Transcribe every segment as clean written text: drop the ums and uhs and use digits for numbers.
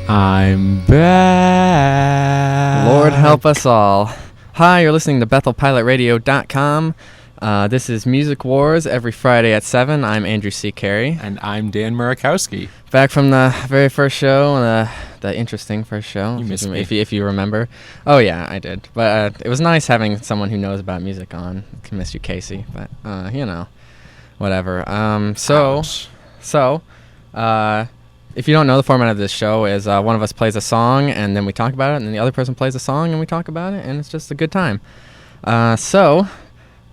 I'm back. Lord help us all. Hi, you're listening to BethelPilotRadio.com. This is Music Wars every Friday at 7. I'm Andrew C. Cary. And I'm Dan Murakowski. Back from the very first show, the interesting first show. You missed me. If you remember. Oh, yeah, I did. But it was nice having someone who knows about music on. I miss you, Casey. But, whatever. If you don't know, the format of this show is one of us plays a song, and then we talk about it, and then the other person plays a song, and we talk about it, and it's just a good time. The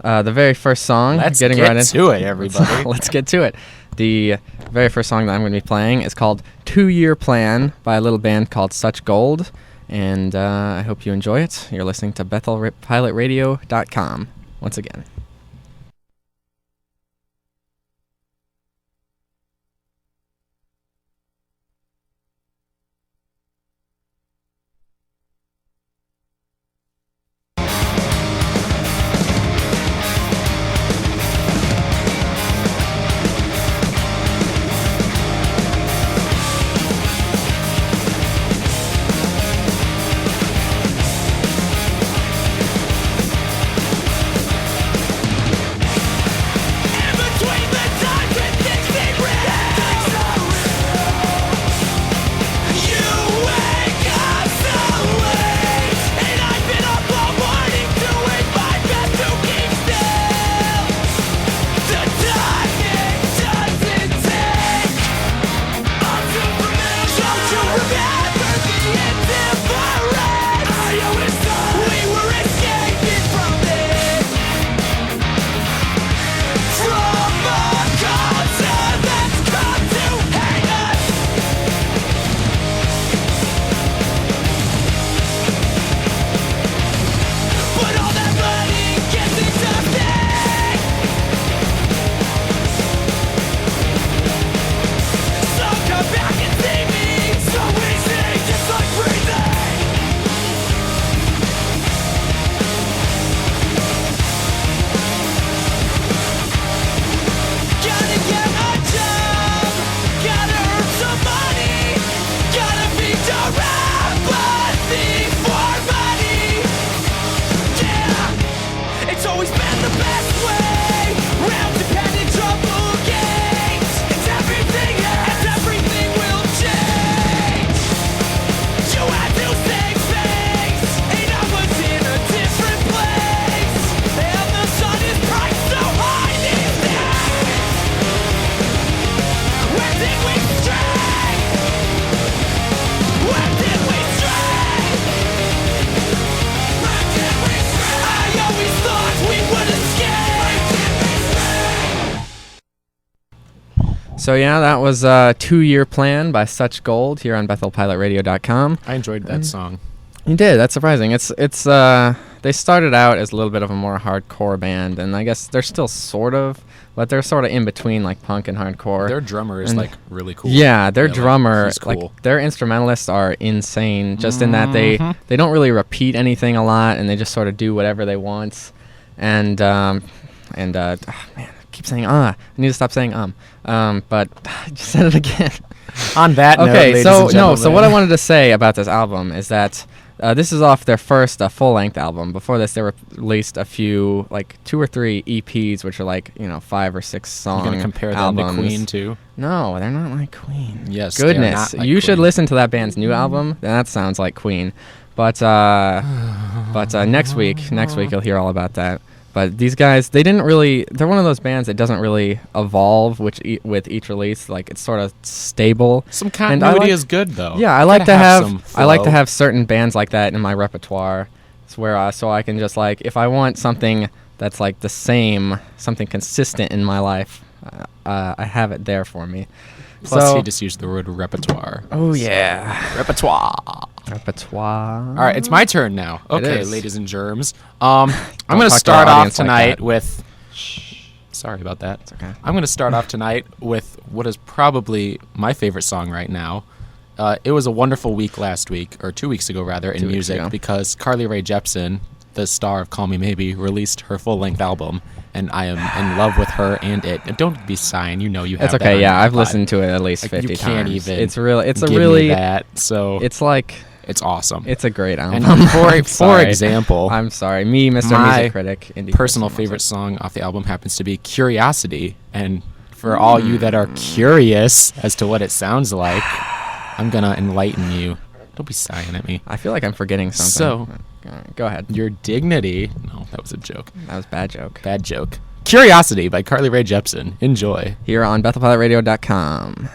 very first song... Let's get to it, everybody. Let's get to it. The very first song that I'm going to be playing is called 2-Year Plan by a little band called Such Gold, and I hope you enjoy it. You're listening to BethelPilotRadio.com once again. So yeah, that was a 2-Year Plan by Such Gold here on BethelPilotRadio.com. I enjoyed that song. You did. That's surprising. It's they started out as a little bit of a more hardcore band, and I guess they're still sort of, but they're sort of in between like punk and hardcore. Their drummer is like really cool. Yeah, their drummer, he's cool. Like their instrumentalists are insane. Just in that they don't really repeat anything a lot, and they just sort of do whatever they want. And man, I keep saying I need to stop saying but I just said it again. On that note, ladies and gentlemen. So what I wanted to say about this album is that this is off their first full-length album. Before this, they released a few, like 2 or 3 EPs, which are like 5 or 6 songs. You're gonna compare albums. them to Queen too? No, they're not like Queen. Yes, goodness, like you Queen. should listen to that band's new album. That sounds like Queen. But next week you'll hear all about that. But these guys, they're one of those bands that doesn't really evolve with each release. Like, it's sort of stable. Some continuity is good, though. Yeah, I like to have certain bands like that in my repertoire. It's where so I can just, like, if I want something that's like the same, something consistent in my life, I have it there for me. Plus, he just used the word repertoire. Oh, yeah. Repertoire. All right, it's my turn now. Okay, ladies and germs. I'm going to start off tonight with... Sorry about that. It's okay. I'm going to start off tonight with what is probably my favorite song right now. It was a wonderful week last week, or 2 weeks ago, rather, in music, because Carly Rae Jepsen the star of Call Me Maybe, released her full-length album, and I am in love with her and it. And don't be sighing, you know you have It's that okay. on Yeah, your I've iPod. listened to it at least Like, 50 you can't times. even It's really, it's a give really, me that. So it's like, it's awesome. it's a great album. And I'm for sorry. example, I'm sorry, me, Mr. my Music Critic, indie personal person, favorite song off the album happens to be Curiosity. And for all you that are curious as to what it sounds like, I'm going to enlighten you. Don't be sighing at me. I feel like I'm forgetting something. So, go ahead. Your Dignity. No, that was a joke. That was a bad joke. Bad joke. Curiosity by Carly Rae Jepsen. Enjoy. Here on BethelPilotRadio.com.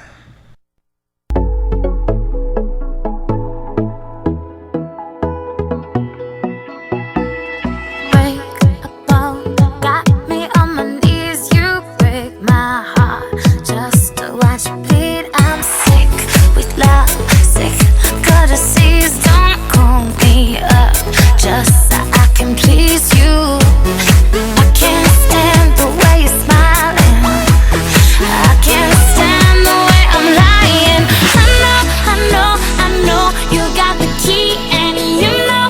Just so I can please you. I can't stand the way you're smiling. I can't stand the way I'm lying. I know you got the key, and you know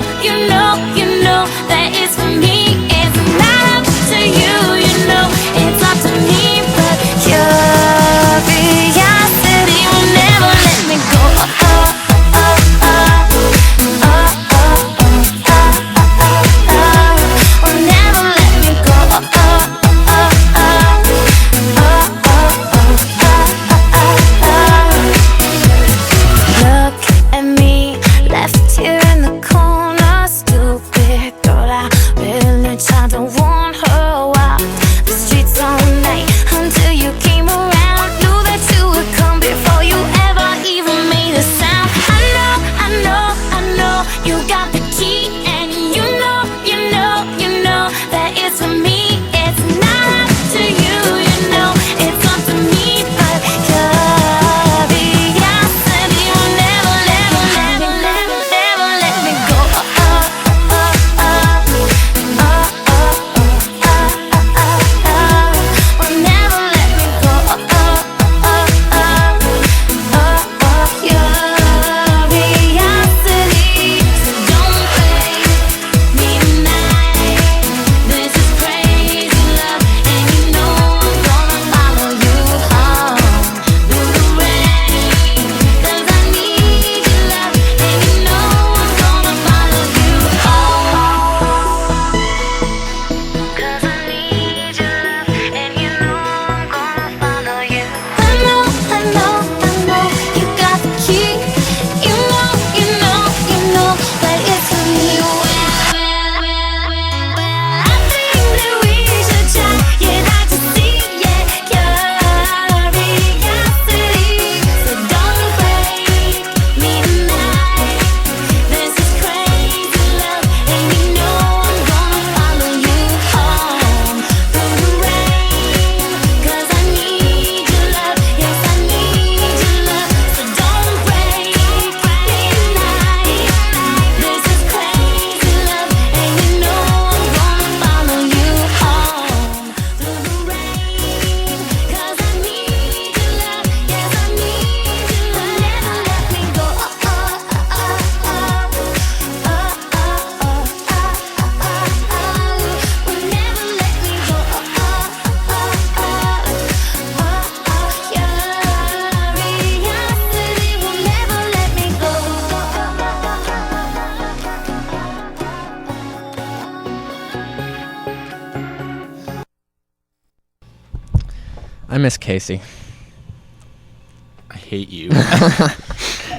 that it's for me. It's not up to you, you know it's up to me. But curiosity will never let me go. I miss Casey. I hate you.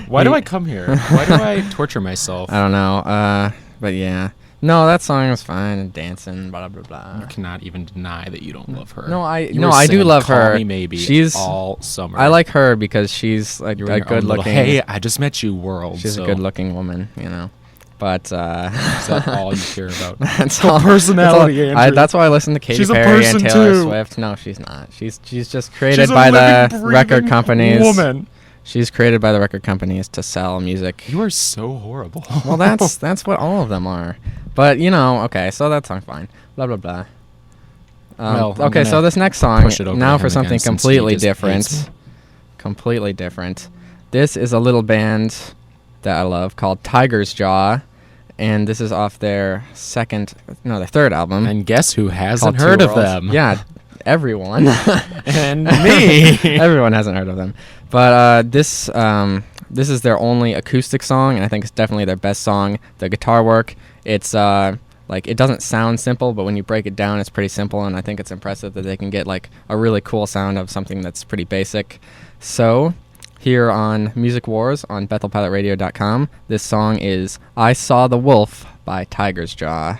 Why do I come here? Why do I torture myself? I don't know. But yeah. No, that song was fine and dancing, blah blah blah. You cannot even deny that you don't love her. No, I You no, were I do singing love Call her. Me Maybe She's all summer. I like her because she's like You're in a your own good little, looking. Hey, I just met you world. She's so a good looking woman, you know. But Is that all you care about? that's The all, personality, that's all- Andrew. that's why I listen to Katy She's a Perry and person, Taylor too. Swift. No, she's not. She's just created She's a by living, the record breathing companies. Woman. She's created by the record companies to sell music. You are so horrible. Well, that's what all of them are. But you know, okay, so that song's fine. Blah blah blah. Well, I'm okay, so gonna this next song push it over now to for him something again since he completely just hates different. me. Completely different. This is a little band that I love called Tiger's Jaw, and this is off their third album. And guess who hasn't called Two heard of Worlds. them? Yeah, everyone. And me. Everyone hasn't heard of them. But this is their only acoustic song, and I think it's definitely their best song. The guitar work, it's it doesn't sound simple, but when you break it down, it's pretty simple, and I think it's impressive that they can get like a really cool sound of something that's pretty basic. So here on Music Wars on BethelPilotRadio.com, this song is I Saw the Wolf by Tiger's Jaw.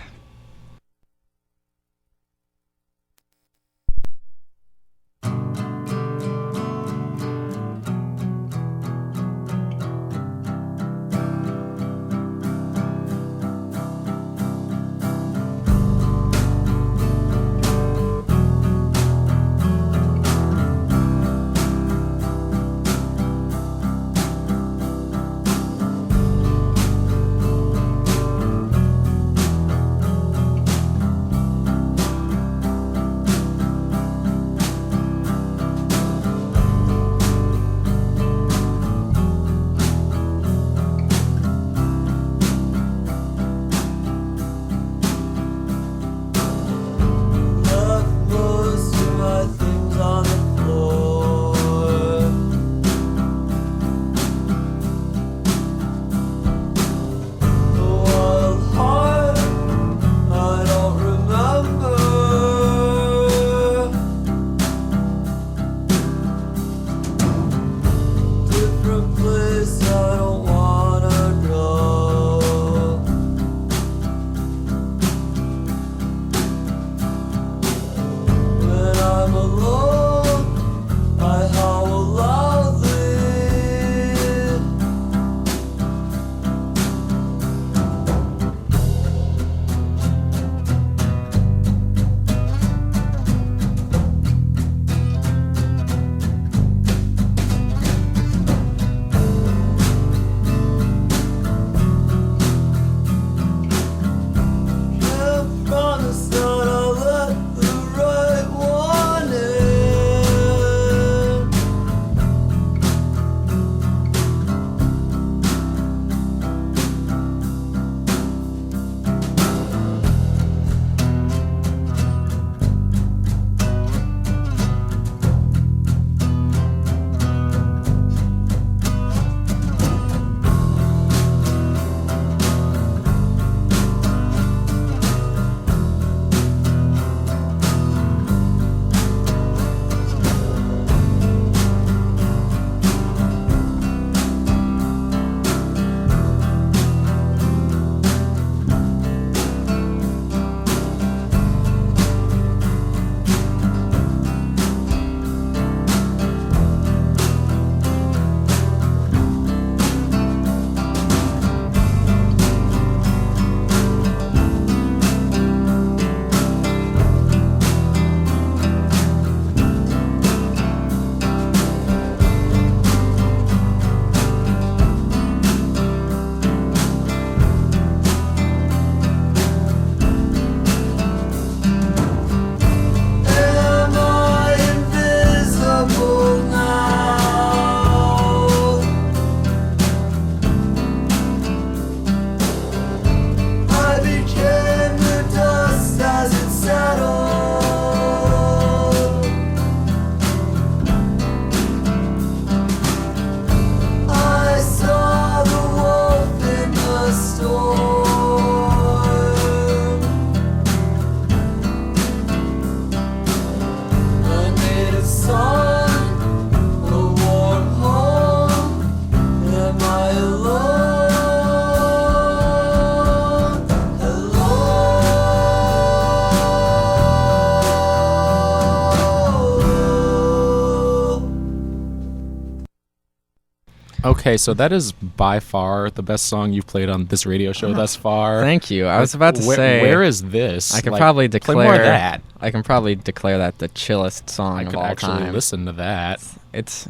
Okay, so that is by far the best song you've played on this radio show thus far. Thank you. I was about to say. Where is this? I can probably declare play more of that. I can probably declare that the chillest song I of could all actually time. listen to that. It's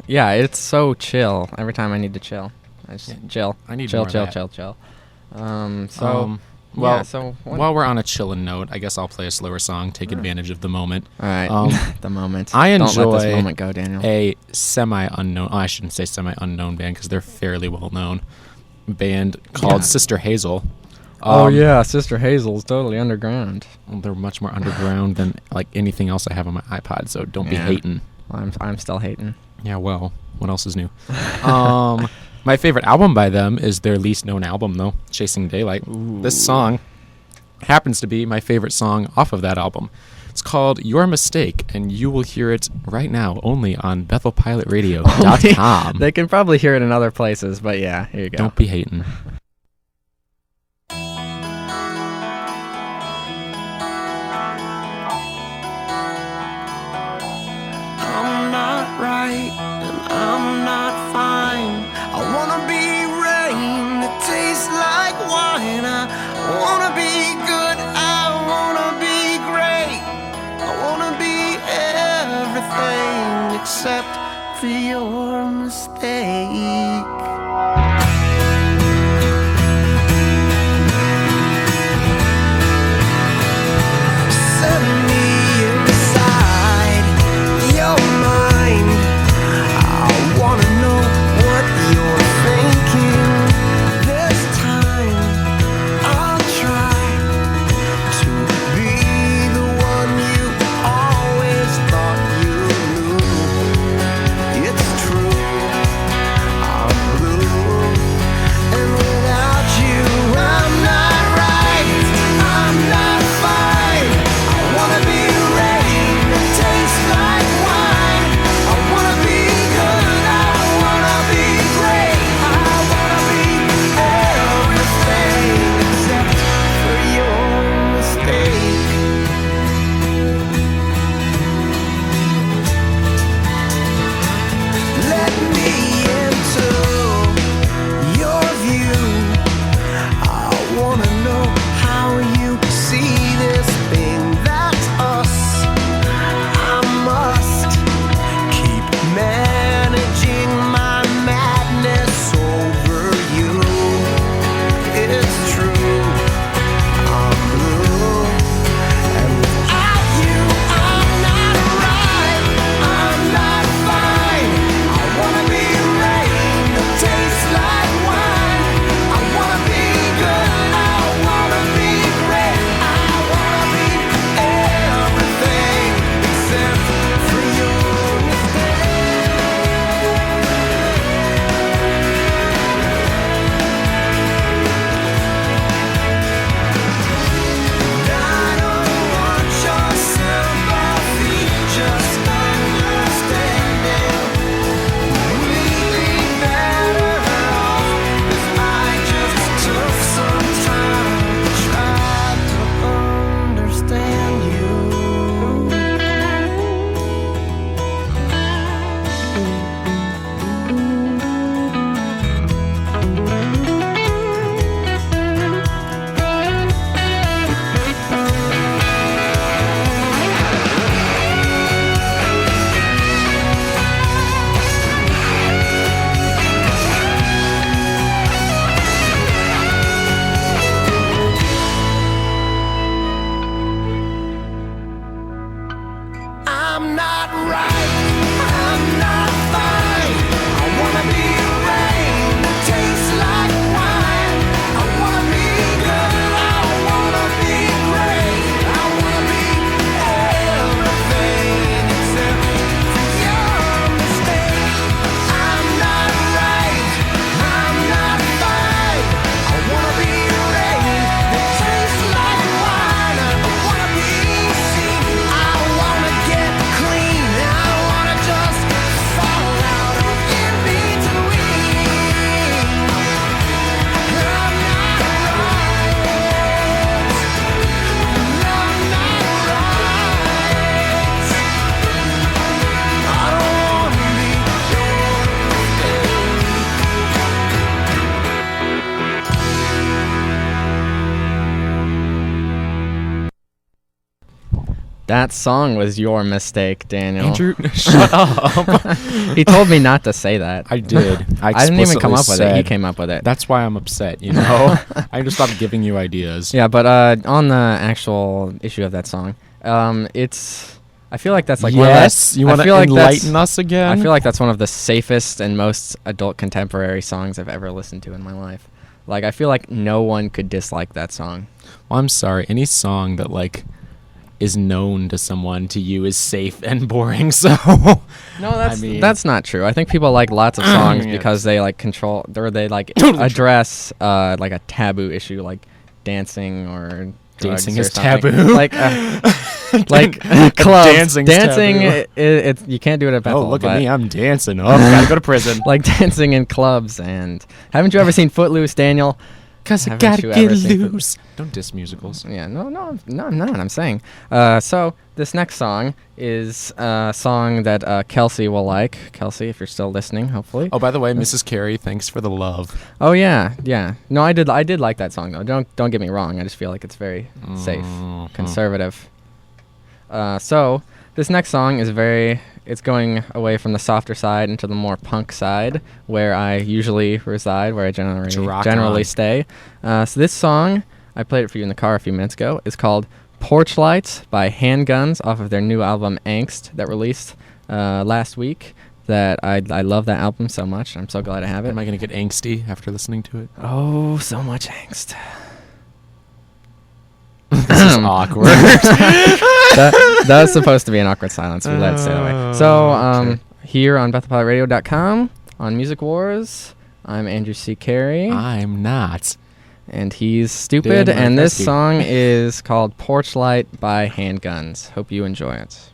so chill. Every time I need to chill, I just chill. I need chill, more of chill, that. chill, chill. While we're on a chillin' note, I guess I'll play a slower song. Take advantage of the moment. All right, the moment. I Don't let this enjoy moment go, Daniel. a semi-unknown. I shouldn't say semi-unknown band because they're fairly well-known. Band called Sister Hazel, Oh yeah, Sister Hazel's totally underground. Well, they're much more underground than like anything else I have on my iPod, so don't be Yeah. hating. I'm still hating. Yeah, well, what else is new? My favorite album by them is their least known album, though, Chasing Daylight. This song happens to be my favorite song off of that album. It's called Your Mistake, and you will hear it right now only on BethelPilotRadio.com. They can probably hear it in other places, but yeah, here you go. Don't be hating. I'm not right and I'm not fine. I wanna be rain that tastes like wine. I wanna be good, I wanna be great. I wanna be everything except for your mistake. Send me inside your mind. I wanna know what you're thinking. This time I'll try to be the one you always thought you knew. It's true, I'm blue, and without you I'm not right, I'm not fine. I wanna be rain that tastes like wine. I wanna be good, I wanna be great. I wanna be everything except for your mistake. Let me into your view. I wanna know how you see this thing that's us. I must keep managing my madness over you. It's true, I'm blue, and without you I'm not right, I'm not fine. I wanna be rain that tastes like wine. I wanna be good, I wanna be great. I wanna be everything except for your mistake. I don't want your sympathy, just understanding. We'd be better off if I just took some time to try to understand you. I'm not right, I'm not fine. I wanna be rain that tastes like wine. I wanna be good, I wanna be great. I wanna be everything except for your mistake. I'm not right, I'm not fine. I wanna be rain that tastes like wine. I wanna be seen, I wanna get clean. I wanna just fall out of in between. I'm not right, I'm not right. I don't wanna be That song was your mistake, Daniel. Andrew, shut up. He told me not to say that. I did. I didn't even come explicitly up with it. He said- came up with it. That's why I'm upset, you know? I just stopped giving you ideas. Yeah, but on the actual issue of that song, it's. I feel like that's like yes, you want I to feel like that's- enlighten us again? I feel like that's one of the safest and most adult contemporary songs I've ever listened to in my life. Like, I feel like no one could dislike that song. Well, I'm sorry. Any song that like is known to someone to you is safe and boring. So No, that's I mean- that's not true. I think people like lots of songs Yeah. because they like control or they like Totally address like a taboo issue like dancing or drugs Dancing or is something. taboo. Like clubs. Dancing's Dancing taboo. it's you can't do it at Bethel. Oh, look but at me! I'm dancing. Oh, gotta go to prison. like dancing in clubs. And haven't you ever seen Footloose, Daniel? Cause I Haven't gotta you get ever seen Footloose? loose. Don't diss musicals. Yeah, no, I'm not. I'm saying. So this next song is a song that Kelsey will like. Kelsey, if you're still listening, hopefully. Oh, by the way, Mrs. Cary, thanks for the love. Oh yeah, yeah. No, I did like that song though. Don't get me wrong. I just feel like it's very safe, conservative. So this next song is it's going away from the softer side into the more punk side, where I usually reside, where I Rock generally on. stay. So this song, I played it for you in the car a few minutes ago, is called Porch Lights by Handguns off of their new album Angst that released last week. That I love that album so much. I'm so glad I have it. Am I gonna get angsty after listening to it? Oh, so much angst. This is awkward. that was supposed to be an awkward silence. We let it stay that way. So, Okay. here on BethelPilotRadio.com, on Music Wars, I'm Andrew C. Cary, I'm not. and he's stupid, Dan and this Murakowski. song is called Porch Light by Handguns. Hope you enjoy it.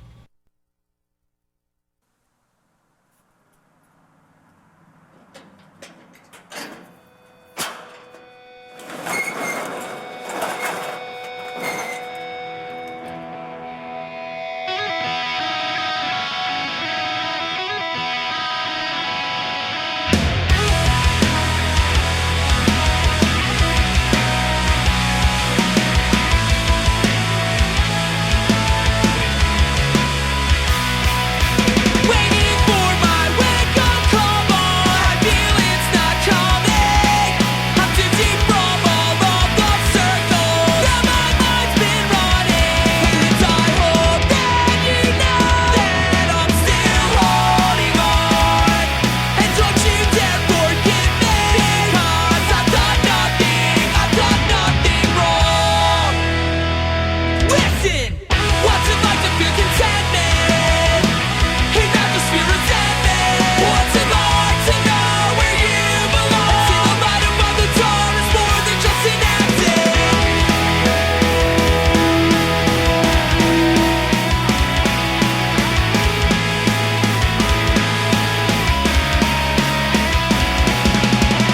Waiting for my wake-up call, but I feel it's not coming. I'm too deep from all of the circles that my mind's been running. And I hope that you know that I'm still holding on. And don't you dare forgive me, 'cause I've done nothing wrong. Listen, what's it like to feel contentment? Hey, not just feel resentment. What's it like to know where you belong? See the light above the door is more than just an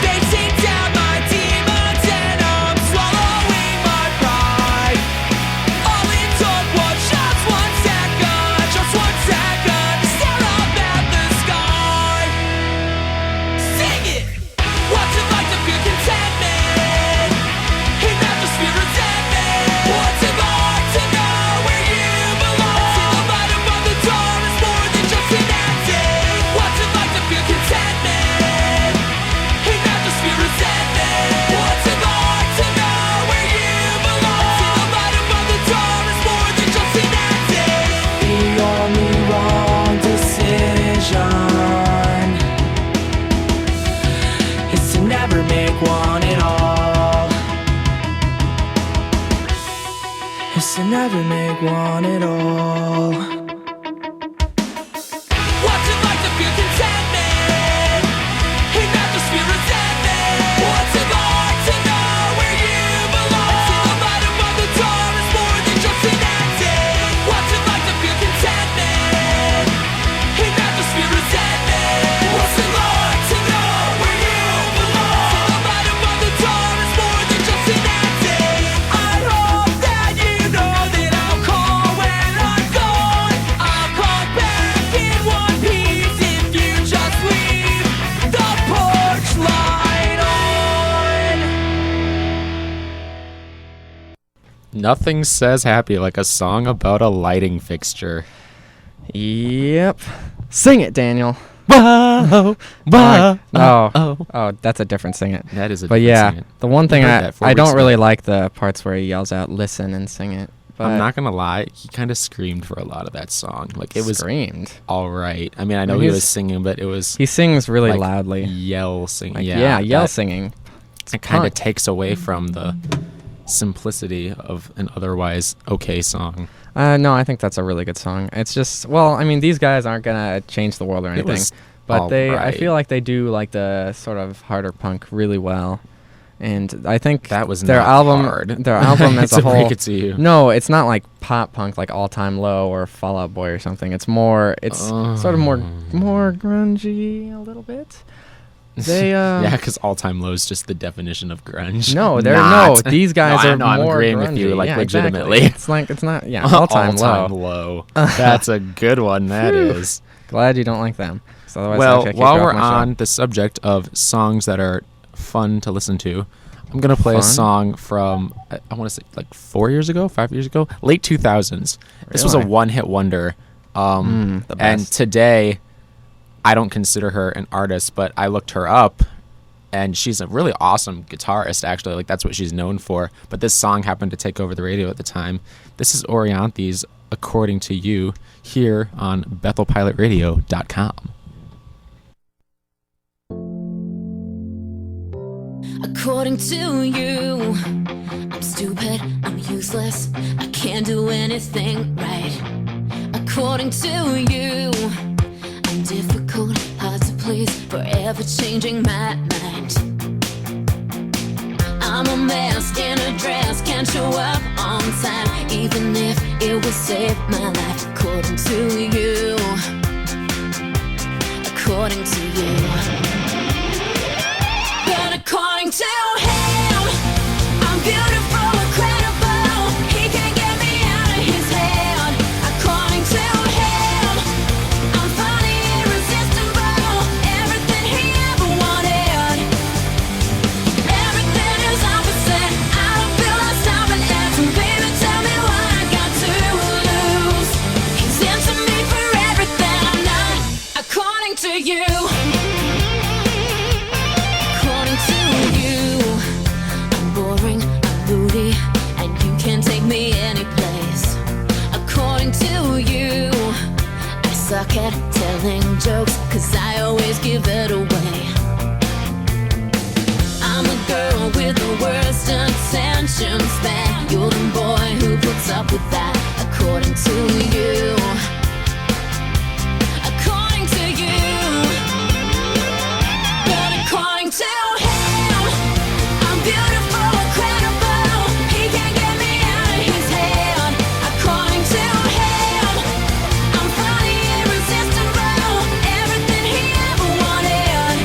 Facing down my demons and I'm swallowing my pride. All it took was just 1 second to stare up at the sky. Sing it! What's it like to feel contentment? Hey, not just feel resentment. What's it like to know where you belong? See the light above the door is more than just an ending. What's it like to feel contentment? Hey, not just feel resentment. What's it like to know where you belong? See the light above the door is more than just an ending. The only wrong decision is to never make one at all. Is to never make one at all. What's it like to feel contentment? Hey, not just feel resentment. What's it like to know where you belong? See the light above the door is more than just an ending. What's it like to feel contentment? Hey, not just feel resentment. What's it like to know where you belong? See the light above the door is more than just an ending. I hope that you know that I'll call when I'm gone. I'll come back in one piece if you just leave the porch light on. Nothing says happy like a song about a lighting fixture. Yep. Sing it, Daniel. Whoa, whoa, Oh, that's a different sing it. That is a But different yeah, sing it. the one thing heard that 4 I don't weeks really ago. like the parts where he yells out "listen" and sing it. But I'm not gonna lie, he kind of screamed for a lot of that song. Like it was screamed. all right. I mean, I know mean, he he's- was singing, but it was He sings really like loudly. yell singing. Like, yeah, yell that- singing. it kind of punk. takes away from the simplicity of an otherwise okay song. No, I think that's a really good song. It's just, well, I mean, these guys aren't gonna change the world or anything, was but I alright. feel like they do like the sort of harder punk really well. And I think That was their not album, hard. their album as a To break whole. it to you. No, it's not like pop punk like All Time Low or Fall Out Boy or something. It's sort of more grungy a little bit. They Yeah, because All Time Low is just the definition of grunge. no, Not. these guys No, are no, I'm more agreeing grungy. with you, like, Yeah, legitimately. Exactly. It's not All Time Low. Low. That's a good one. That is. Glad you don't like them. 'Cause otherwise I'd Well, kick you while off we're my show. on the subject of songs that are fun to listen to, I'm gonna play a Fun? song from I want to say like 5 years ago, late 2000s. This was a Really? one-hit wonder. The And best. today, I don't consider her an artist, but I looked her up, and she's a really awesome guitarist. Actually, like that's what she's known for. But this song happened to take over the radio at the time. This is Orianthes, According to You, here on BethelPilotRadio.com. According to you, I'm stupid, I'm useless, I can't do anything right. According to you, I'm difficult, hard to please, forever changing my mind. I'm a mess in a dress, can't show up on time, even if it would save my life. According to you, according to you. But according to him, I'm beautiful, incredible. He can't get me out of his head. According to him, I'm funny, irresistible. Everything he ever wanted. Everything is opposite. I don't feel like stopping at. So baby, tell me what I got to lose. He's into me for everything I'm not. According to you. According to you, I'm boring, I'm moody, and you can't take me anyplace. According to you, I suck at telling jokes, 'cause I always give it away. I'm a girl with the worst attention span. You're the boy who puts up with that. According to you. According to you. But according to him, I'm beautiful, incredible. He can't get me out of his head. According to him, I'm funny, irresistible. Everything he ever wanted.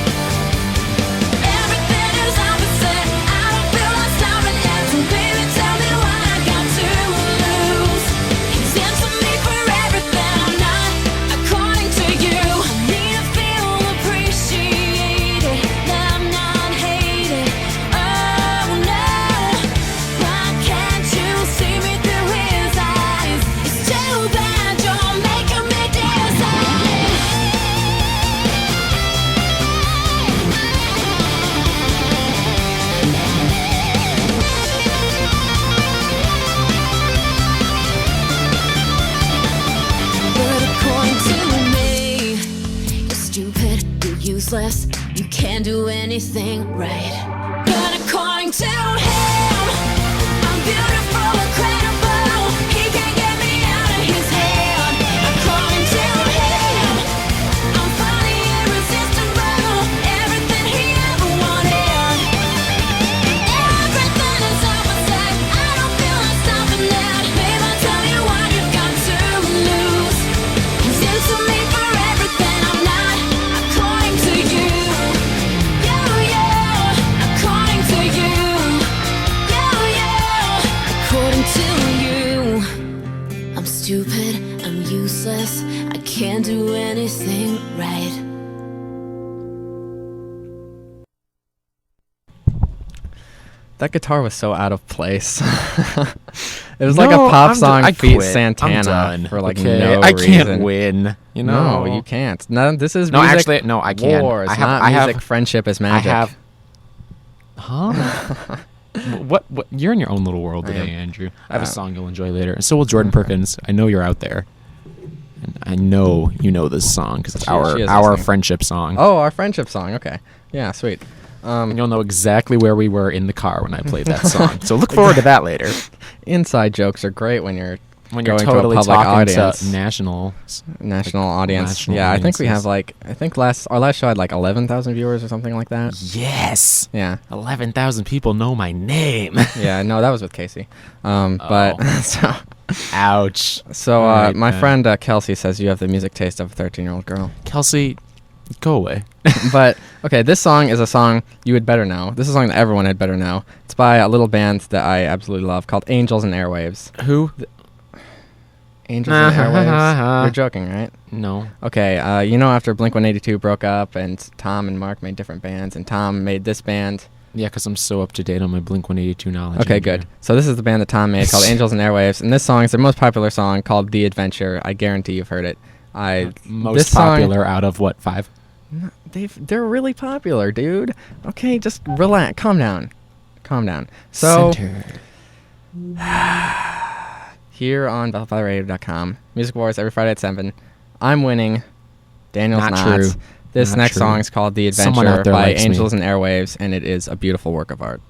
Everything is opposite. I don't feel like stopping at. So baby, tell me what I got to lose. He's into me for everything I'm not. According to you, I need to feel appreciated, that I'm not hated. Oh no, why can't you see me through his eyes? It's too bad you're making me decide. But according to me, you're stupid, you're useless, you can't do anything right. But according to him, I'm beautiful, incredible. He can't get me out of his head. According to him, I'm funny, irresistible. Everything he ever wanted. Everything is opposite. I don't feel like stopping now. Baby, tell me what you've got to lose. He's into me for everything I'm not. According to you. According to you. According to you. I'm stupid, I'm useless, I can't do anything right. That guitar was so out of place. It was like a pop song I feat quit. Santana I'm done. for like Okay? no I reason. can't win. You know. No, you can't. No, this is No, music. actually, no, I can. War. It's I have- not I have- music. Friendship is I magic. have. Huh? What? You're in your own little world I today, am. Andrew. I have a Uh, song you'll enjoy later, and so will Jordan Perkins. I know you're out there, and I know you know this song because it's She our is listening. friendship song. Oh, our friendship song. Okay. Yeah, sweet. And you'll know exactly where we were in the car when I played that song. So look forward to that later. Inside jokes are great when you're When you're going totally to a public talking audience. to national audience. national Yeah, I think we audiences. have our last show had like 11,000 viewers or something like that. Yes. Yeah. 11,000 people know my name. Yeah, no, that was with Casey. But Ouch. so All right, my man. friend Kelsey says you have the music taste of a 13-year-old girl. Kelsey, go away. But okay, this song is a song you had better know. This is a song that everyone had better know. It's by a little band that I absolutely love called Angels and Airwaves. Who? Angels and Airwaves. You're joking, right? No. Okay, after Blink-182 broke up and Tom and Mark made different bands, and Tom made this band. Yeah, because I'm so up to date on my Blink-182 knowledge. Okay, in good. here. So this is the band that Tom made called Angels and Airwaves, and this song is their most popular song called The Adventure. I guarantee you've heard it. Most this song- popular out of what, 5? They're really popular, dude. Okay, just relax. Calm down. So here on BattlefireRadio.com, Music Wars every Friday at 7. I'm winning. Daniel's Not not. true. This Not next true. song is called The Someone out Adventure there by likes me. Angels and Airwaves, and it is a beautiful work of art.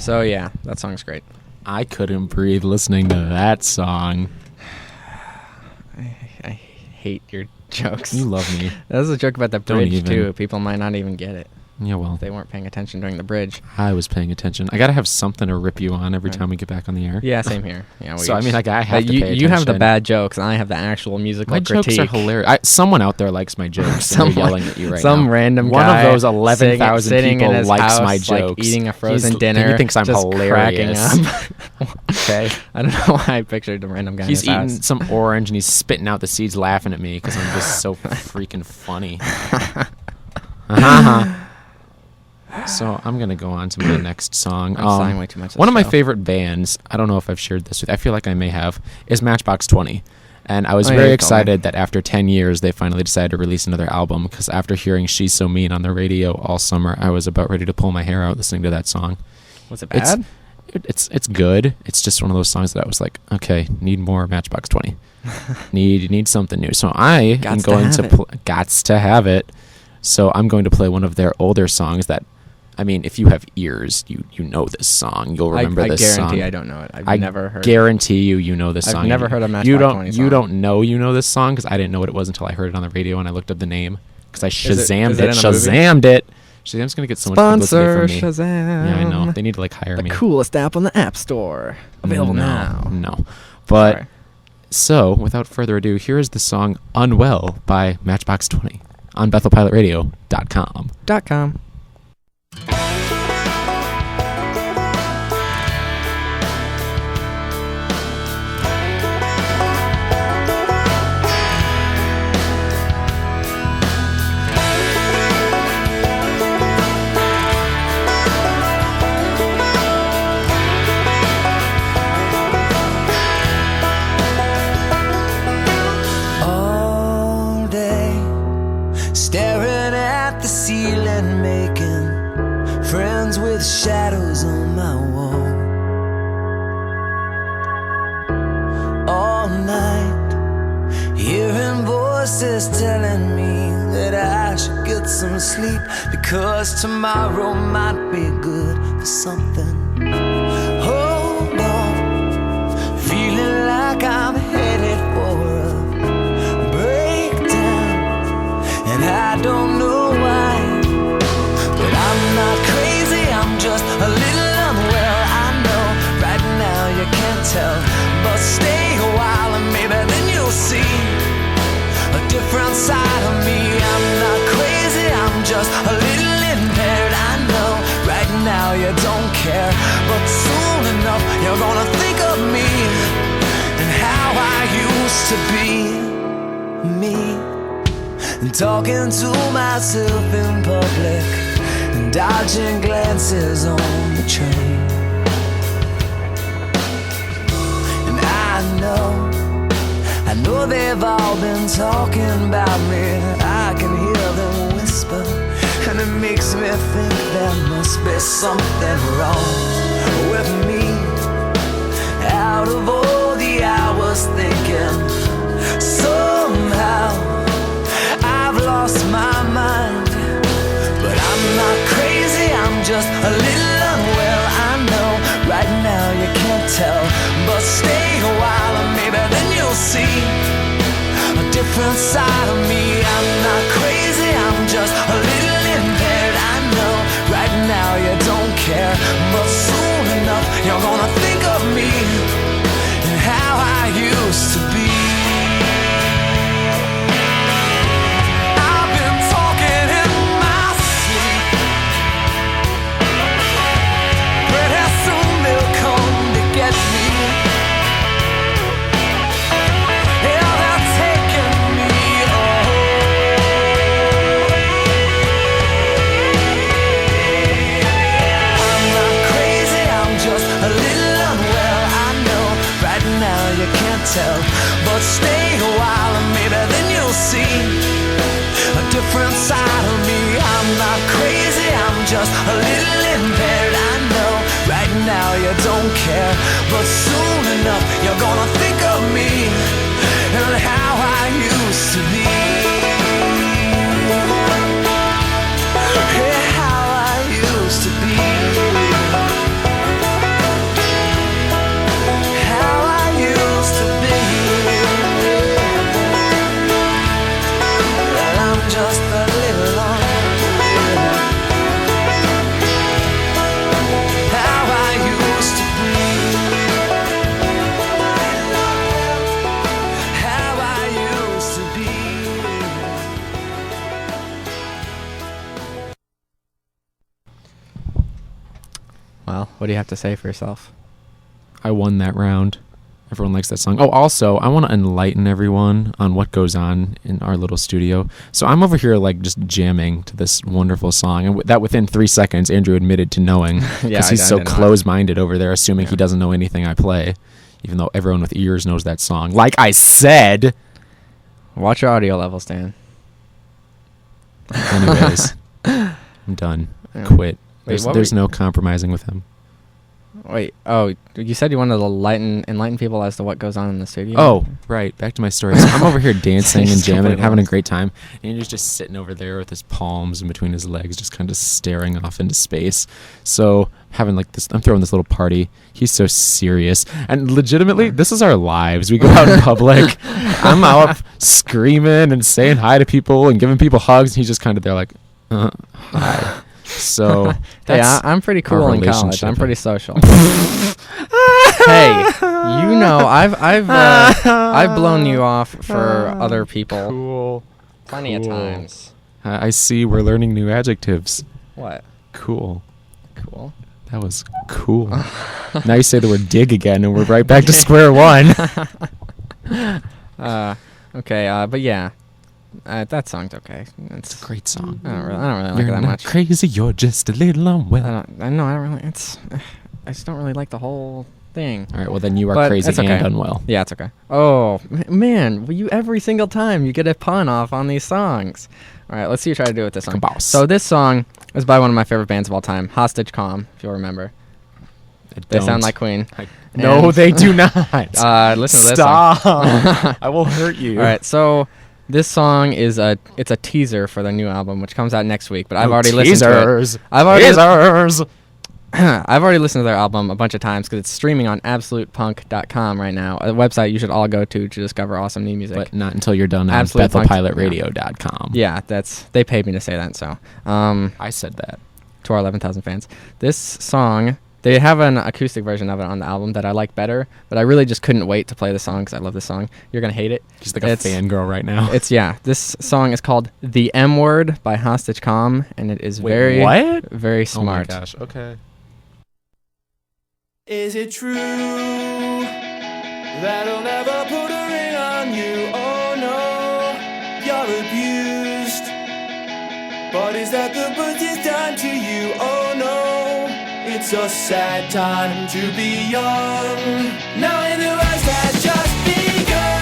So yeah, that song's great. I couldn't breathe listening to that song. I hate your jokes. You love me. That was a joke about the Don't bridge even. too. People might not even get it. Yeah, well, They weren't paying attention during the bridge. I was paying attention. I gotta have something to rip you on every Right. time we get back on the air. Yeah, same here. Yeah, So, I mean, like, I have to you, pay you have the attention. bad jokes, and I have the actual musical My critique. jokes are hilarious. Someone out there likes my jokes. and they're yelling at you right now. Some random One guy of those 11,000 sitting people in his likes house, my like, jokes. eating a frozen He dinner. thinks I'm just hilarious. cracking up. Okay. I don't know why I pictured a random guy He's in his eating house. some orange and he's spitting out the seeds, laughing at me because I'm just so freaking funny. So I'm gonna go on to my next song. I'm sighing way too much. One of my show. favorite bands, I don't know if I've shared this with you, I feel like I may have, is Matchbox 20. And I was Oh, yeah, very you told me. excited that after 10 years, they finally decided to release another album because after hearing She's So Mean on the radio all summer, I was about ready to pull my hair out listening to that song. Was it It's- bad? It's good. It's just one of those songs that I was like, okay, need more Matchbox 20. need something new. So I am Gots to going have to it. gots to have it. So I'm going to play one of their older songs that, I mean, if you have ears, you know this song. You'll remember I this guarantee song. I don't know it. I've I never heard. guarantee you know this I've song. never heard a you Matchbox don't 20 you song. don't know this song because I didn't know what it was until I heard it on the radio and I looked up the name because I Shazammed is it in a movie? Shazammed it. Shazam's gonna get so much publicity Sponsor from me. Shazam. Yeah, I know. They need to like hire The me. coolest app on the App Store. Available now. No. But Sorry. so, without further ado, here is the song Unwell by Matchbox 20 on BethelPilotRadio.com. .com. All day, staring at the ceiling, making friends with shadows on my wall. All night, hearing voices telling me that I should get some sleep because tomorrow might be good for something. Hold on, feeling like I'm headed for a breakdown, and I don't know why, but I'm not crazy, I'm just a little unwell. I know right now you can't tell, but stay a while and maybe then you'll see a different side of me. I'm not crazy, I'm just a little impaired. I know right now you don't care, but soon enough you're gonna think of me and how I used to be me, and talking to myself in public and dodging glances on the train. And I know they've all been talking about me. I can hear them whisper, and it makes me think there must be something wrong with me. Out of all the hours thinking, somehow I've lost my mind. But I'm not crazy, I'm just a little unwell. I know right now you can't tell, but stay a while and maybe then you'll see a different side of me. I'm not crazy, I'm just a little impaired. I know right now you don't care, but soon enough you're gonna think of me and how I used to be. I've been talking in my sleep. Pretty soon they'll come to get me. Yeah, they're taking me I'm not crazy, I'm just a little unwell. I know right now you can't tell, but stay a while and maybe then you'll see a different side of me. I'm not crazy, I'm just a little impaired. I know right now you don't care, but soon enough you're gonna think of me and how I used to be. Yeah, how I used to be. Well, what do you have to say for yourself? I won that round. Everyone likes that song. Oh, also, I want to enlighten everyone on what goes on in our little studio. So I'm over here like just jamming to this wonderful song, and that within 3 seconds, Andrew admitted to knowing because he's so close-minded over there, assuming he doesn't know anything I play, even though everyone with ears knows that song. Like I said. Watch your audio levels, Dan. Anyways, I'm done. Yeah. Quit. Wait, There's no compromising with him. Wait, you said you wanted to enlighten people as to what goes on in the studio? Oh, right. Back to my story. So I'm over here dancing and jamming and having a lost. great time. Andrew's just sitting over there with his palms in between his legs, just kind of staring off into space. So having like this, I'm throwing this little party. He's so serious. And legitimately, this is our lives. We go out in public. I'm out screaming and saying hi to people and giving people hugs. And he's just kind of there like, hi. So hey, I'm pretty cool our in college. relationship. I'm pretty social. Hey, you know, I've blown you off for other people Cool. plenty of Cool. times. I see we're learning new adjectives. What? Cool. Cool. That was cool. Now you say the word dig again, and we're right back to square one. Okay, but yeah, that song's okay. It's a great song. I don't really like You're it that not much. crazy, you're just a little unwell. I don't really. I just don't really like the whole thing. All right, well then you are But crazy it's okay. and unwell. Yeah, it's okay. Oh man, well, you every single time you get a pun off on these songs. All right, let's see you try to do it with this song. Kaboss. So this song is by one of my favorite bands of all time, Hostage Calm, if you'll remember. They sound like Queen. No, And- they do not. Listen to this song. Stop. I will hurt you. All right, so this song is a teaser for their new album, which comes out next week. But I've already listened to it. Teasers. I've already listened to their album a bunch of times because it's streaming on absolutepunk.com right now, a website you should all go to discover awesome new music. But not until you're done on Absolute Punk- BethelPilotRadio.com. Yeah, they paid me to say that. So, I said that. to our 11,000 fans, this song, they have an acoustic version of it on the album that I like better, but I really just couldn't wait to play the song because I love this song. You're gonna hate it. She's like a fangirl right now. This song is called "The M Word" by Hostage Calm, and it is Wait, very what? very smart. Oh my gosh. Okay. Is it true that I'll never put a ring on you? Oh no, you're abused. But is that the best it's done to you? Oh no, it's a sad time to be young. Knowing the worst has just begun.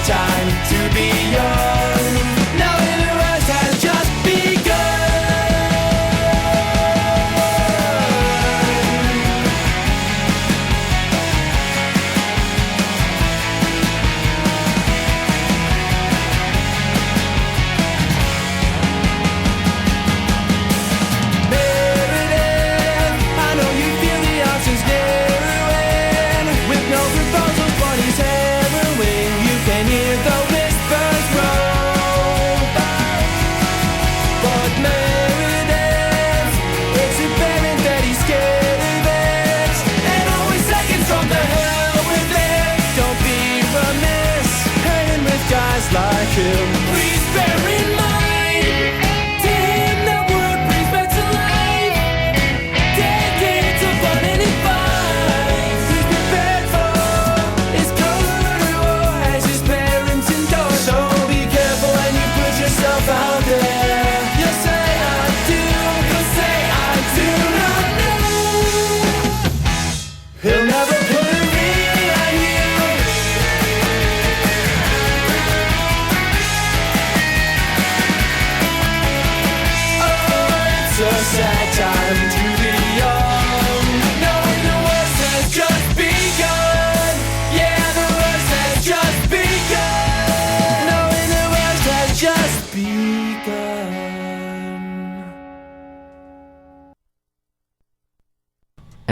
Time to be young. Now the worst has just begun. Meredith, I know you feel the options narrowing. With no proposals, but he's heroin. You can hear the wind.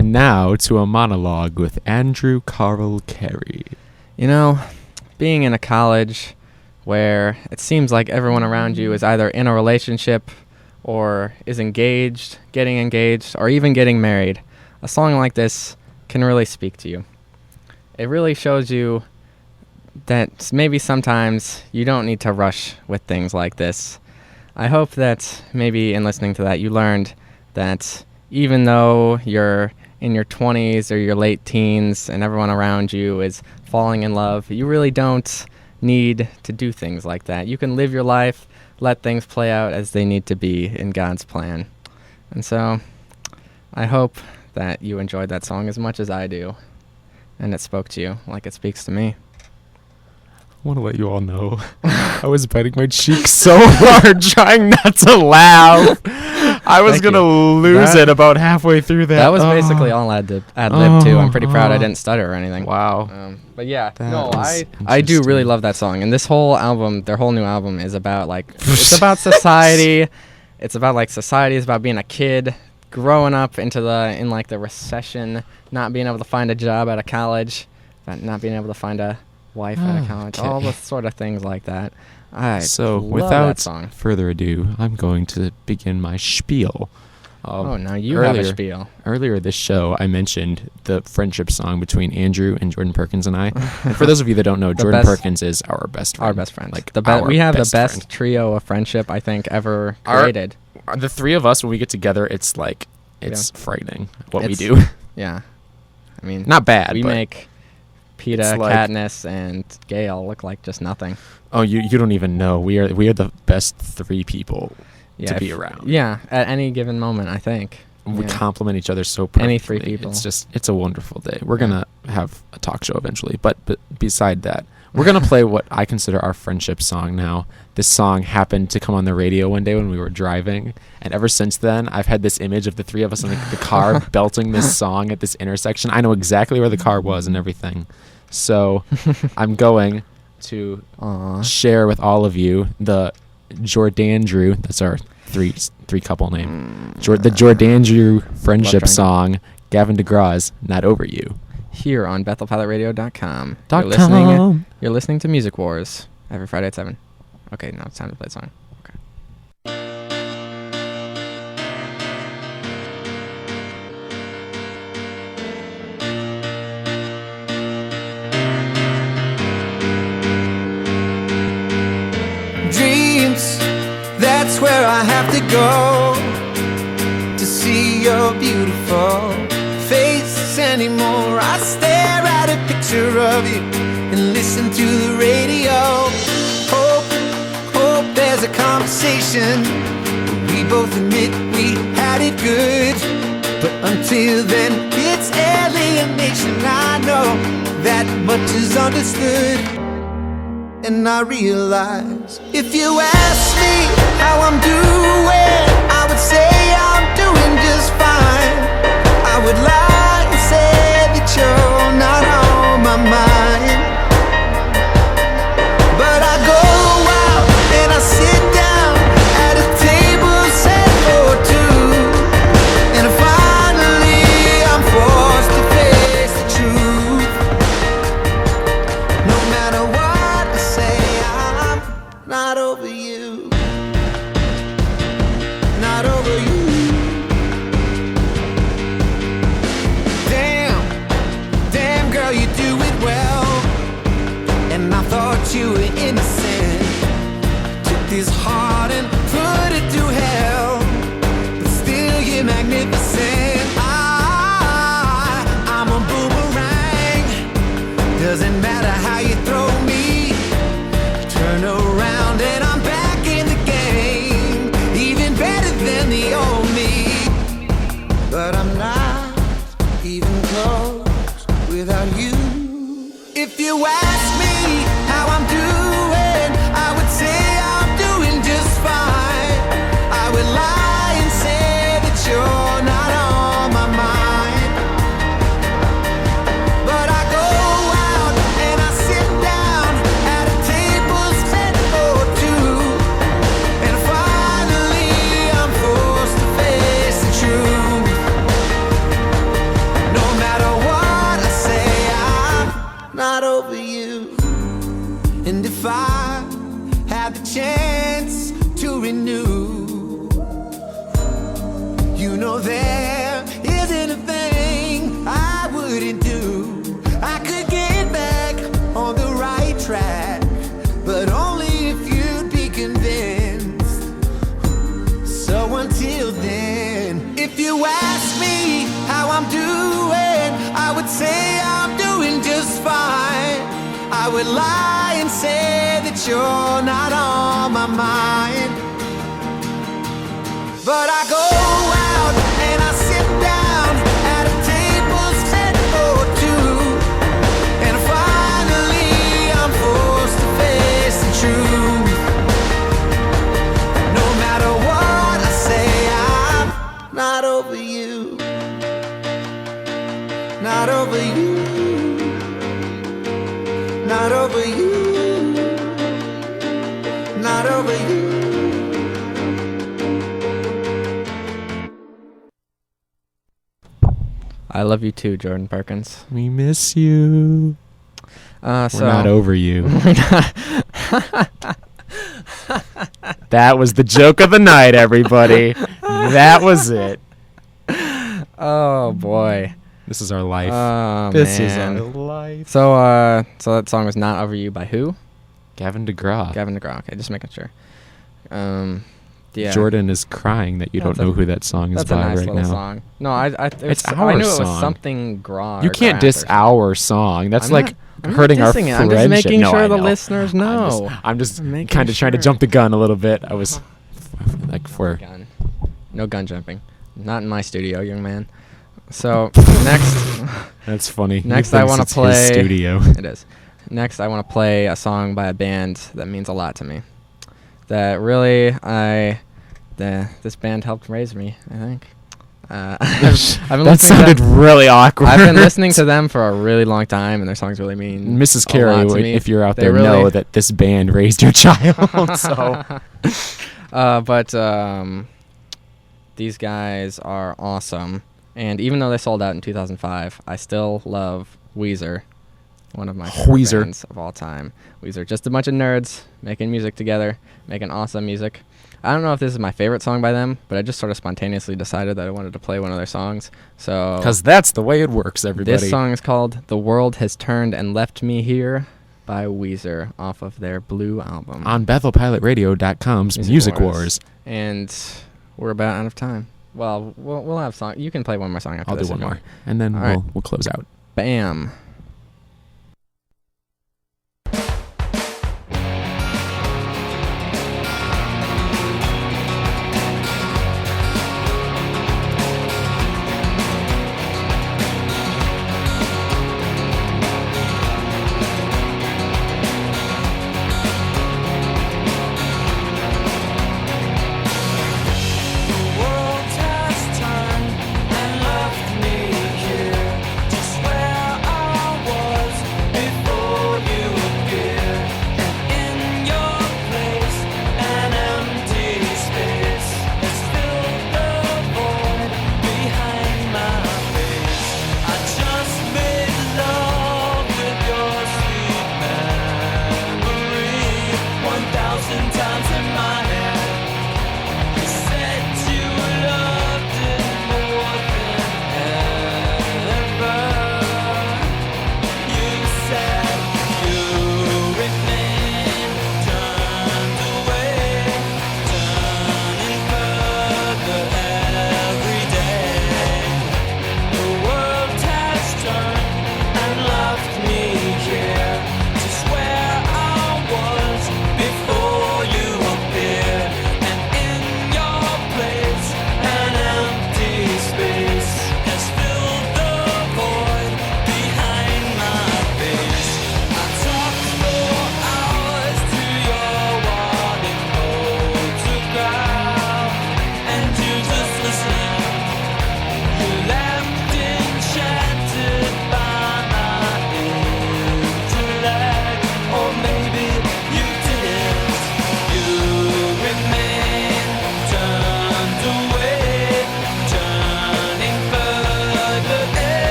And now to a monologue with Andrew Carl Cary. You know, being in a college where it seems like everyone around you is either in a relationship or is engaged, getting engaged, or even getting married, a song like this can really speak to you. It really shows you that maybe sometimes you don't need to rush with things like this. I hope that maybe in listening to that you learned that even though you're in your 20s or your late teens and everyone around you is falling in love, you really don't need to do things like that. You can live your life, let things play out as they need to be in God's plan. And so I hope that you enjoyed that song as much as I do and it spoke to you like it speaks to me. I want to let you all know I was biting my cheek so hard trying not to laugh. I was going to lose it about halfway through that. That was basically all ad-lib too. I'm pretty proud I didn't stutter or anything. Wow. But yeah, That no, was I do really interesting. love that song. And this whole album, their whole new album is about like, it's about society. It's about like society. It's about being a kid, growing up in like the recession, not being able to find a job at a college, not being able to find a wife at a college, Okay. all the sort of things like that. So love that without song. further ado, I'm going to begin my spiel. Oh, now you have a earlier- spiel. Earlier this show, I mentioned the friendship song between Andrew and Jordan Perkins and I. And for those of you that don't know, The Jordan best- Perkins is our best friend. Our best friends. Like We have the best friend. trio of friendship I think ever Our- created. The three of us, when we get together, it's like, it's frightening what we It's- do. Yeah. I mean, Not bad, we but make PETA, it's like- Katniss, and Gail look like just nothing. oh, you don't even know. We are the best three people to be if- around. Yeah, at any given moment, I think. We Yeah. complement each other so perfectly. Any three people. It's a wonderful day. We're gonna have a talk show eventually, but beside that, we're gonna play what I consider our friendship song now. This song happened to come on the radio one day when we were driving, and ever since then, I've had this image of the three of us in the car belting this song at this intersection. I know exactly where the car was and everything. So I'm going to Aw. share with all of you the Jordandrew. That's our three couple name. The Jordandrew friendship triangle. song. Gavin DeGraw's "Not Over You." Here on BethelPilotRadio.com. .com. You're listening to Music Wars every Friday at 7. Okay, now it's time to play the song. Okay. Dreams, that's where I have to go to see your beautiful face anymore. I stare at a picture of you and listen to the radio. Hope there's a conversation. We both admit we had it good, but until then it's alienation. I know that much is understood. And I realize if you ask me how I'm doing, I would say I'm doing just fine. I would lie and say that you're not on my mind. But I go out and I sit down at a table set for two, and finally I'm forced to face the truth. No matter what I say, I'm not over you. Not over you. Damn girl, you do it well. And I thought you were innocent. Took this heart and put it to hell, but still you're magnificent. I'm a boomerang. Doesn't matter how you throw me, turn around and I'm back in the game, even better than the old me. But I'm not even close without you. If you ask me how I'm doing, I would say I'm doing just fine. I would lie and say that you're not on my mind. But I go out and I sit down at a table set for two, and finally I'm forced to face the truth. if I had the chance to renew, you know there isn't a thing I wouldn't do. I could get back on the right track, but only if you'd be convinced. So until then, if you ask me how I'm doing, I would say I'm doing just fine. I would lie and say that you're not on my mind. But I go out and I sit down at a table set for two, and finally I'm forced to face the truth. No matter what I say, I'm not over you. Not over you. Not over you. Not over you. I love you too, Jordan Perkins. We miss you. So We're not over you. That was the joke of the night, everybody. That was it. Oh boy. This is our life. Oh This man. is our life. So that song was Not Over You by who? Gavin DeGraw. Gavin DeGraw. Okay, just making sure. Yeah. Jordan is crying that you That's don't know who that song is That's a by nice right little now. song. No, I It's I our knew it was song. something Graw. You or can't Graff diss or something. our song. That's I'm like not- I'm hurting not our dissing it. friendship. I'm just making No, sure I the know. listeners know. I'm just I'm making kind of trying to sure. jump the gun a little bit. I was like for Gun. No gun jumping. Not in my studio, young man. So next, that's funny. He Next, I thinks wanna it's his play- studio. it is. Next, I want to play a song by a band that means a lot to me. That really, this band helped raise me, I think. I've been That listening to sounded them- really awkward. I've been listening to them for a really long time, and their songs really mean Mrs. a Cary, lot to me. if you're out They there, really- know that this band raised your child. So But these guys are awesome, and even though they sold out in 2005, I still love Weezer, one of my favorite Weezer. bands of all time. Weezer, just a bunch of nerds making music together, making awesome music. I don't know if this is my favorite song by them, but I just sort of spontaneously decided that I wanted to play one of their songs. So because that's the way it works, everybody. this song is called "The World Has Turned and Left Me Here" by Weezer off of their Blue album. on BethelPilotRadio.com's Music Wars. And we're about out of time. Well, we'll have song. You can play one more song after I'll this. do one if you more, want. and then All right. we'll close out. Bam. The world has turned and left me here, just where I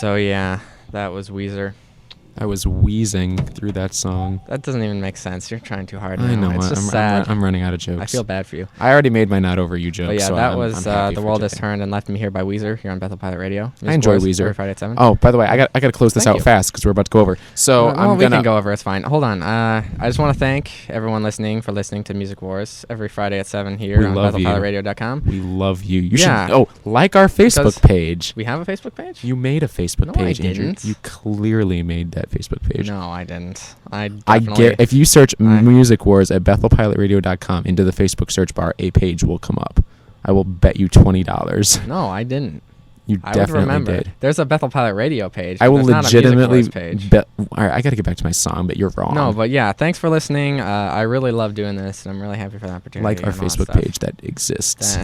So yeah, that was Weezer. I was wheezing through that song. That doesn't even make sense. You're trying too hard. I now. know. It's just I'm sad. I'm running out of jokes. I feel bad for you. I already made my not over you joke. But yeah, so that I'm was happy The for World Has today. Turned and Left Me Here by Weezer here on Bethel Pilot Radio. I enjoy Boys, Weezer. every Friday at 7. Oh, by the way, I got to close this Thank out you. fast because we're about to go over. So well, I'm we gonna can go over. It's fine. Hold on. I just want to thank everyone listening for listening to Music Wars every Friday at 7 here We on love you. BethelPilotRadio.com. We love you. You Yeah. should like our Facebook Because page. We have a Facebook page? You made a Facebook No, page, I Andrew. didn't. You clearly made that Facebook page. No, I didn't. I I definitely. get if you search Music Wars at BethelPilotRadio.com into the Facebook search bar, a page will come up. I will bet you $20. No, I didn't. You I would definitely remember. did. There's a Bethel Pilot Radio page. I but will there's not a Music legitimately Wars page. bet. All right, I got to get back to my song, but you're wrong. No, but yeah, thanks for listening. I really love doing this, and I'm really happy for the opportunity. like our and all that Facebook stuff. page that exists.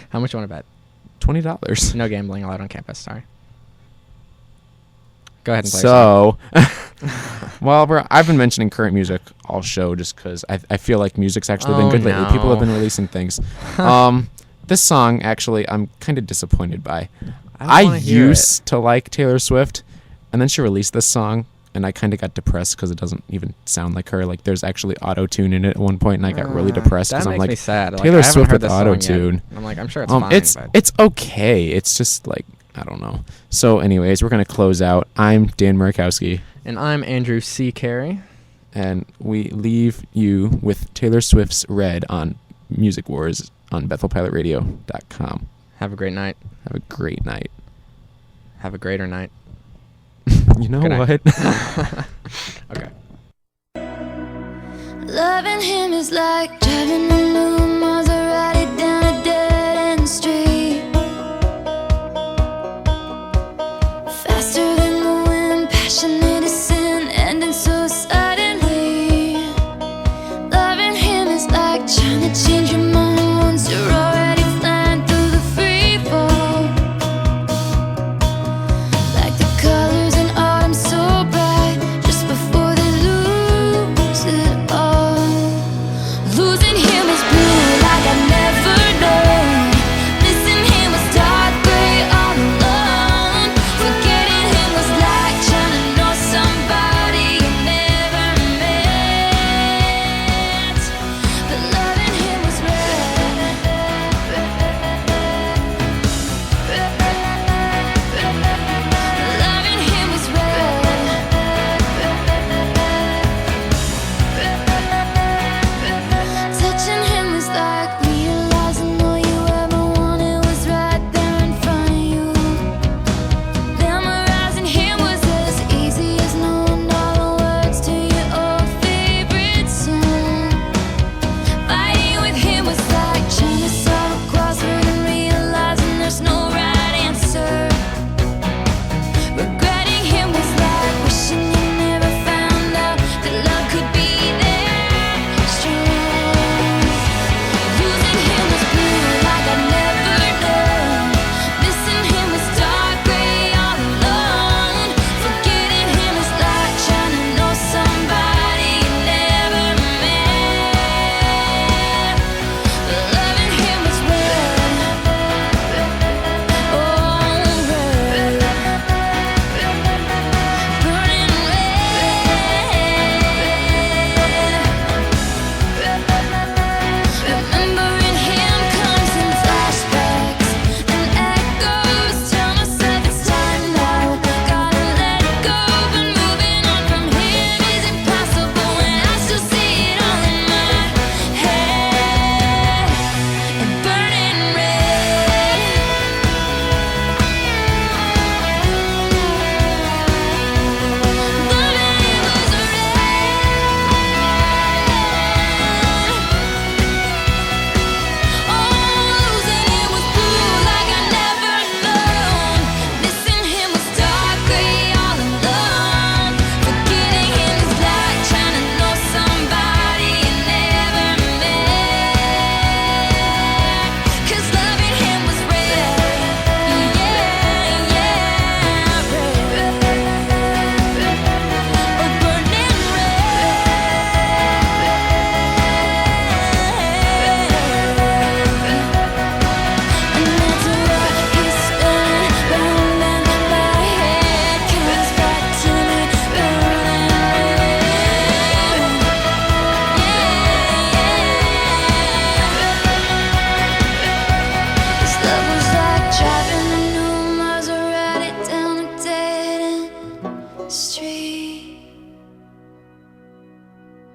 How much you want to bet? $20. No gambling allowed on campus. Sorry. Go ahead and play. So, well, I've been mentioning current music all show just because I feel like music's actually been Oh, good lately. People have no. been releasing things. This song, actually, I'm kind of disappointed by. I wanna hear used to like Taylor Swift, and then she released this song, and I kind of got depressed because it doesn't even sound like her. Like, there's actually auto-tune in it at one point, and I got really depressed because That I'm makes like, me sad. Like, Taylor I haven't Swift heard with this song yet. auto-tune. I'm like, I'm sure it's fine. But It's okay. It's just like, I don't know. So, anyways, we're gonna close out. I'm Dan Murakowski, And I'm Andrew C. Cary. and we leave you with Taylor Swift's "Red" on Music Wars on BethelPilotRadio.com. Have a great night. Have a great night. Have a greater night. You know Good night. what? Okay. Loving him is like driving a new Maserati down